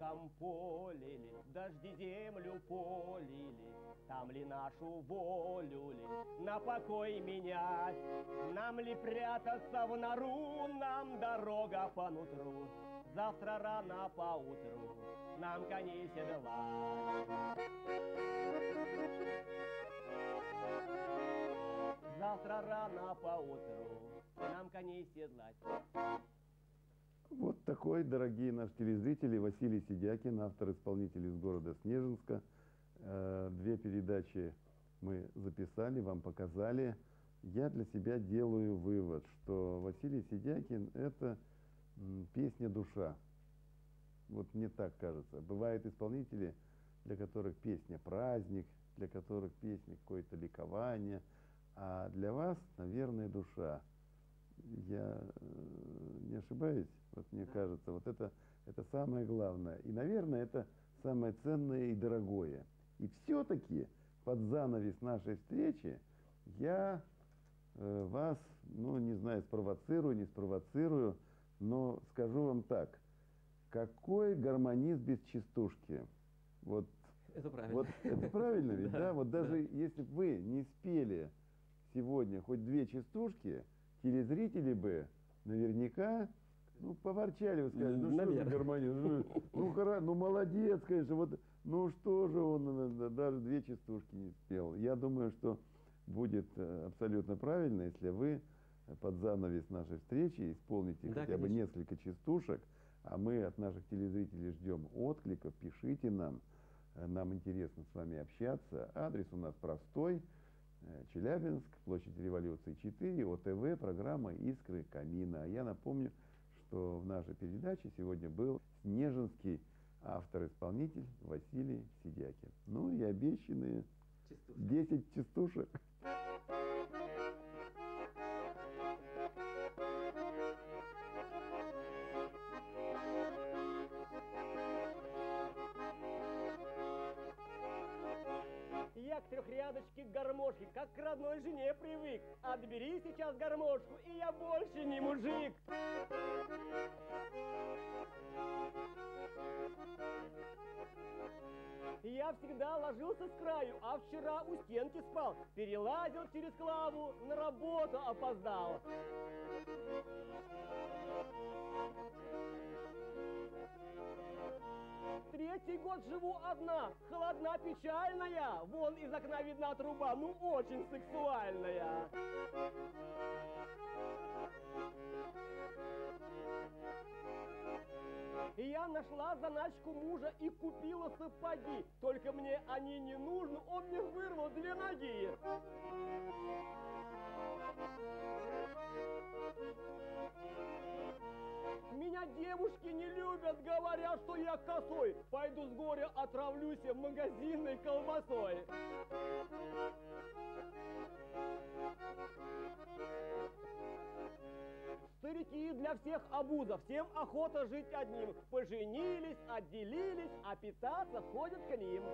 летом полили, дожди землю полили, там ли нашу волю ли на покой менять? Нам ли прятаться в нору, нам дорога по нутру, завтра рано поутру нам коней седлать. Завтра рано поутру нам коней седлать. Вот такой, дорогие наши телезрители, Василий Сидякин, автор-исполнитель из города Снежинска. Две передачи мы записали, вам показали. Я для себя делаю вывод, что Василий Сидякин – это песня душа. Вот мне так кажется. Бывают исполнители, для которых песня праздник, для которых песня какое-то ликование, а для вас, наверное, душа. Я не ошибаюсь? Вот мне кажется, вот это самое главное. И, наверное, это самое ценное и дорогое. И все-таки под занавес нашей встречи я вас, ну, не знаю, спровоцирую, не спровоцирую, но скажу вам так. Какой гармонист без частушки? Вот это правильно. Вот, это правильно ведь, да? Вот даже если бы вы не спели сегодня хоть две частушки, телезрители бы наверняка, ну, поворчали, вы сказали, ну, что за гармонист? Ну, молодец, конечно, вот, ну, что же он даже две частушки не спел. Я думаю, что будет абсолютно правильно, если вы под занавес нашей встречи исполните хотя бы несколько частушек, а мы от наших телезрителей ждем откликов, пишите нам, нам интересно с вами общаться. Адрес у нас простой, Челябинск, площадь Революции 4, ОТВ, программа «Искры камина». А я напомню, что в нашей передаче сегодня был снежинский автор-исполнитель Василий Сидякин. Ну и обещанные 10 частушек. Я к трехрядочке гармошки, как к родной жене привык. Отбери сейчас гармошку, и я больше не мужик. Я всегда ложился с краю, а вчера у стенки спал. Перелазил через клаву, на работу опоздал. Третий год живу одна, холодна, печальная. Вон из окна видна труба, ну очень сексуальная. И я нашла заначку мужа и купила сапоги. Только мне они не нужны, он мне вырвал две ноги. Меня девушки не любят, говорят, что я косой. Пойду с горя отравлюсь магазинной колбасой. Старики для всех обуза, всем охота жить одним. Поженились, отделились, а питаться ходят к ним.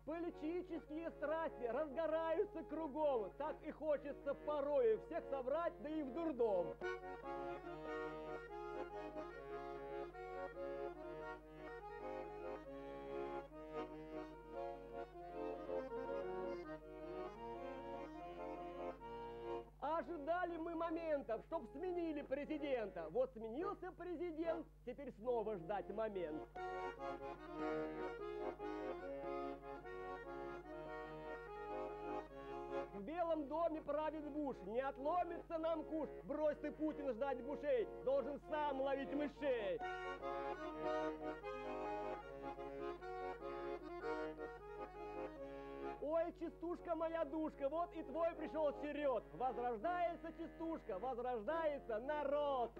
Политические страсти разгораются кругом. Так и хочется порою всех собрать, да и в дурдом. Ожидали мы моментов, чтоб сменили президента. Вот сменился президент, теперь снова ждать момент. В Белом доме правит Буш, не отломится нам куш. Брось ты, Путин, ждать Бушей, должен сам ловить мышей. Ой, частушка моя душка, вот и твой пришел черед. Возрождается частушка, возрождается народ.